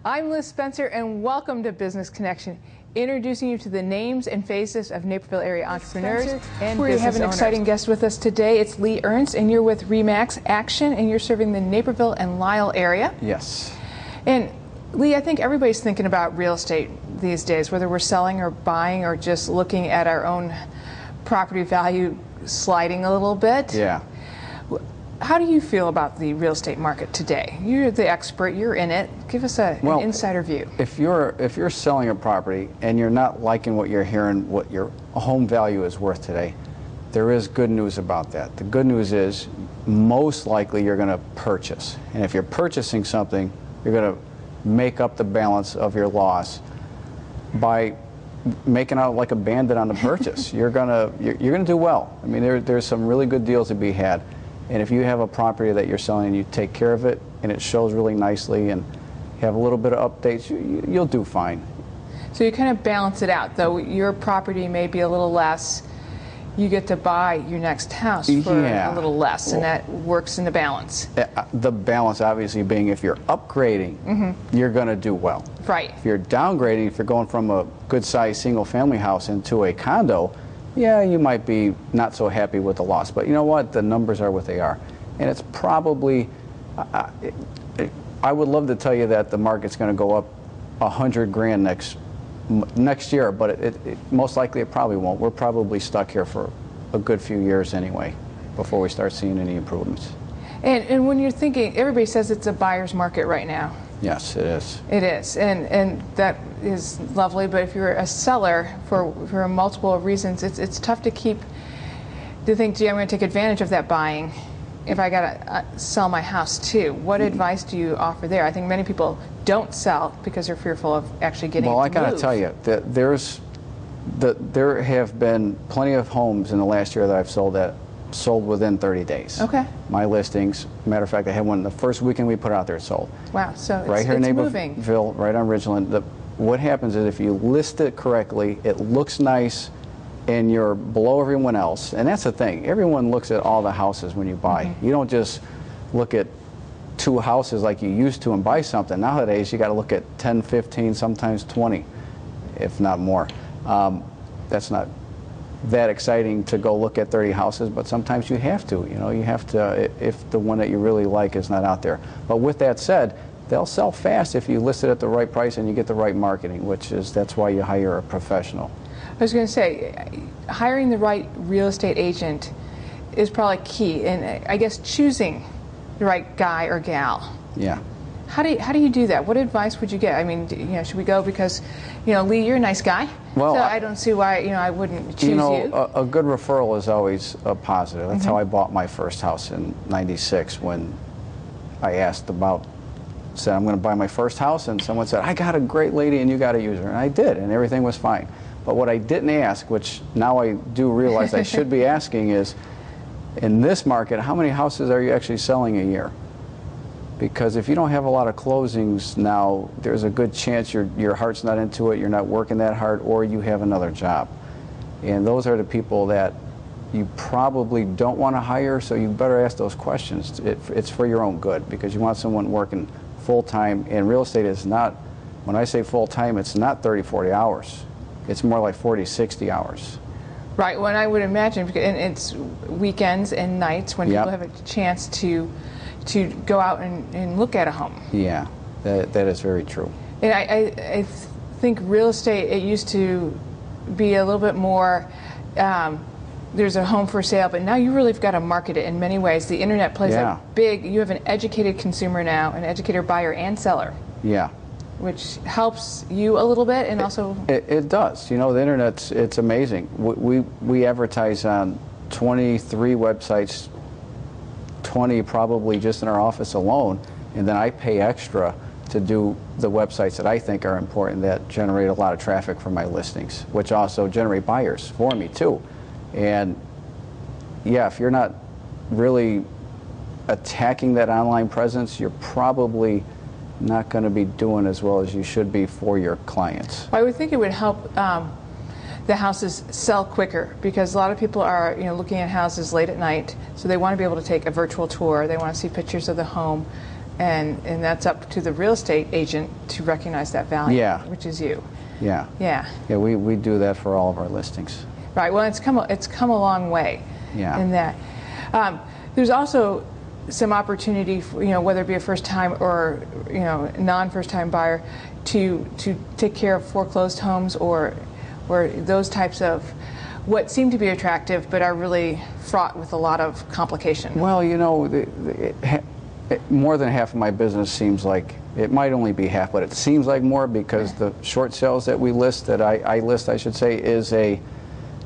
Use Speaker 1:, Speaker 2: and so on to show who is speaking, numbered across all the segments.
Speaker 1: I'm Liz Spencer, and welcome to Business Connection, introducing you to the names and faces of Naperville area entrepreneurs and
Speaker 2: We
Speaker 1: business
Speaker 2: have an
Speaker 1: owners.
Speaker 2: exciting guest with us today. It's Ernst, and you're with Remax Action, and you're serving the Naperville and Lisle area.
Speaker 3: Yes.
Speaker 2: And Lee, I think everybody's thinking about real estate these days, whether we're selling or buying or just looking at our own property value sliding a little bit.
Speaker 3: Yeah.
Speaker 2: How do you feel about the real estate market today? You're the expert, you're in it. Give us an insider view.
Speaker 3: If you're selling a property and you're not liking what you're hearing, what your home value is worth today, there is good news about that. The good news is most likely you're going to purchase. And if you're purchasing something, you're going to make up the balance of your loss by making out like a bandit on the purchase. You're gonna do well. I mean, there's some really good deals to be had. And if you have a property that you're selling and you take care of it and it shows really nicely and have a little bit of updates, you'll do fine.
Speaker 2: So you kind of balance it out, though your property may be a little less, you get to buy your next house for a little less, and that works in the balance.
Speaker 3: The balance obviously being if you're upgrading, you're going to do well.
Speaker 2: Right.
Speaker 3: If you're downgrading, if you're going from a good-sized single-family house into a condo, yeah, you might be not so happy with the loss. But you know what? The numbers are what they are. And it's probably, I would love to tell you that the market's going to go up 100 grand next year, but most likely it probably won't. We're probably stuck here for a good few years anyway before we start seeing any improvements.
Speaker 2: And when you're thinking, everybody says it's a buyer's market right now.
Speaker 3: Yes, it is.
Speaker 2: It is, and that is lovely. But if you're a seller, for multiple reasons, it's tough to think, gee, I'm going to take advantage of that buying if I got to sell my house too. What advice do you offer there? I think many people don't sell because they're fearful of actually getting it to move.
Speaker 3: Well, I got to tell you that there have been plenty of homes in the last year that I've sold that sold within 30 days.
Speaker 2: Okay.
Speaker 3: My listings, matter of fact, I had one the first weekend we put out there, it sold.
Speaker 2: Wow, so
Speaker 3: right here in
Speaker 2: moving.
Speaker 3: Naperville, right on Ridgeland. What happens is if you list it correctly, it looks nice, and you're below everyone else. And that's the thing. Everyone looks at all the houses when you buy. You don't just look at 2 houses like you used to and buy something. Nowadays, you got to look at 10, 15, sometimes 20, if not more. That's not that exciting to go look at 30 houses, but sometimes you have to. You know, you have to if the one that you really like is not out there. But with that said, they'll sell fast if you list it at the right price and you get the right marketing, that's why you hire a professional.
Speaker 2: I was going to say, hiring the right real estate agent is probably key, and I guess choosing the right guy or gal.
Speaker 3: Yeah.
Speaker 2: How do you do that? What advice would you get? I mean, should we go because, Lee, you're a nice guy,
Speaker 3: well,
Speaker 2: so I don't see why, I wouldn't choose you.
Speaker 3: A good referral is always a positive. That's how I bought my first house in '96 when I said I'm going to buy my first house, and someone said, I got a great lady and you got to use her. And I did, and everything was fine. But what I didn't ask, which now I do realize I should be asking, is in this market, how many houses are you actually selling a year? Because if you don't have a lot of closings now, there's a good chance your heart's not into it, you're not working that hard, or you have another job. And those are the people that you probably don't want to hire, so you better ask those questions. It's for your own good, because you want someone working full-time, and real estate is not, when I say full-time, it's not 30, 40 hours. It's more like 40, 60 hours.
Speaker 2: Right, well, I would imagine, and it's weekends and nights when people have a chance to go out and look at a home.
Speaker 3: Yeah, that is very true.
Speaker 2: And I think real estate, it used to be a little bit more, there's a home for sale, but now you really have got to market it in many ways. The internet plays a you have an educated consumer now, an educated buyer and seller.
Speaker 3: Yeah. Which
Speaker 2: helps you a little bit, and also...
Speaker 3: It does. The internet, it's amazing. We advertise on 23 websites, 20 probably just in our office alone, and then I pay extra to do the websites that I think are important that generate a lot of traffic for my listings, which also generate buyers for me too. And yeah, if you're not really attacking that online presence, you're probably not going to be doing as well as you should be for your clients.
Speaker 2: Well, I would think it would help the houses sell quicker, because a lot of people are looking at houses late at night, so they want to be able to take a virtual tour, they want to see pictures of the home, and that's up to the real estate agent to recognize that value,
Speaker 3: Yeah.
Speaker 2: which is you.
Speaker 3: Yeah.
Speaker 2: Yeah.
Speaker 3: Yeah, we do that for all of our listings.
Speaker 2: Right. Well, it's come a long way.
Speaker 3: Yeah.
Speaker 2: In that, there's also some opportunity for, whether it be a first-time or non-first-time buyer, to take care of foreclosed homes or those types of what seem to be attractive but are really fraught with a lot of complication.
Speaker 3: Well, more than half of my business seems like, it might only be half, but it seems like more because the short sales that we list, that I list, I should say, is a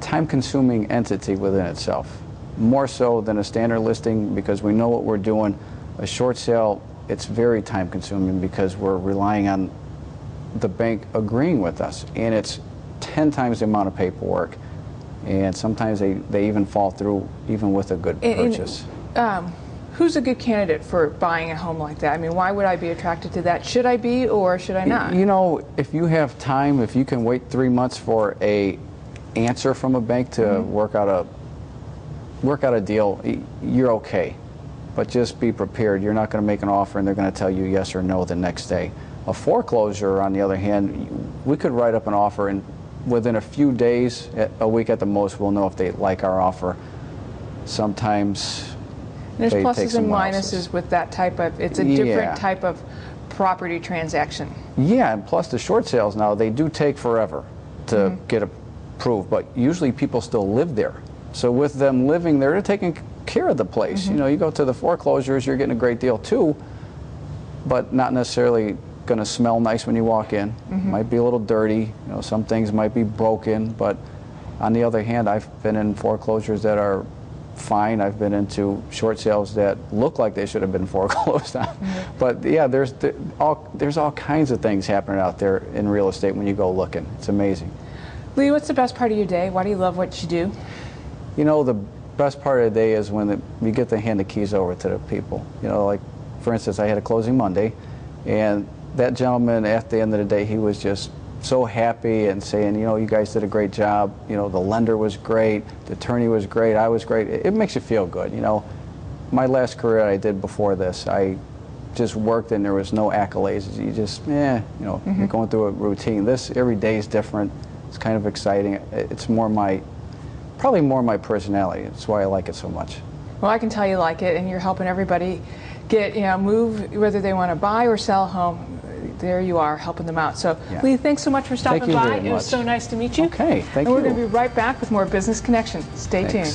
Speaker 3: time-consuming entity within itself. More so than a standard listing, because we know what we're doing. A short sale, it's very time-consuming because we're relying on the bank agreeing with us, and it's 10 times the amount of paperwork, and sometimes they even fall through even with a good purchase.
Speaker 2: Who's a good candidate for buying a home like that? I mean, why would I be attracted to that? Should I be, or should I not?
Speaker 3: If you have time, if you can wait 3 months for a answer from a bank to work out a deal, you're okay. But just be prepared. You're not going to make an offer and they're going to tell you yes or no the next day. A foreclosure, on the other hand, we could write up an offer, and within a few days, a week at the most, we'll know if they like our offer. Sometimes
Speaker 2: there's
Speaker 3: they
Speaker 2: pluses
Speaker 3: take some
Speaker 2: and
Speaker 3: losses.
Speaker 2: minuses with that type of, it's a different type of property transaction.
Speaker 3: Yeah, and plus the short sales now, they do take forever to get approved, but usually people still live there. So with them living there, they're taking care of the place. You go to the foreclosures, you're getting a great deal too, but not necessarily going to smell nice when you walk in. Might be a little dirty. Some things might be broken, but on the other hand, I've been in foreclosures that are fine. I've been into short sales that look like they should have been foreclosed on. But yeah, there's all kinds of things happening out there in real estate when you go looking. It's amazing.
Speaker 2: Lee, what's the best part of your day? Why do you love what you do?
Speaker 3: The best part of the day is when you get to hand the keys over to the people. Like, for instance, I had a closing Monday, and that gentleman, at the end of the day, he was just so happy and saying, you guys did a great job. The lender was great, the attorney was great, I was great. It makes you feel good. My last career I did before this, I just worked and there was no accolades. You just, you're going through a routine. This, every day is different. It's kind of exciting. It's probably more my personality. That's why I like it so much.
Speaker 2: Well, I can tell you like it, and you're helping everybody get, move, whether they want to buy or sell a home. There you are, helping them out. So, Lee, thanks so much for stopping by. It was so nice to meet you.
Speaker 3: Okay, thank you.
Speaker 2: And we're going to be right back with more Business Connection. Stay tuned.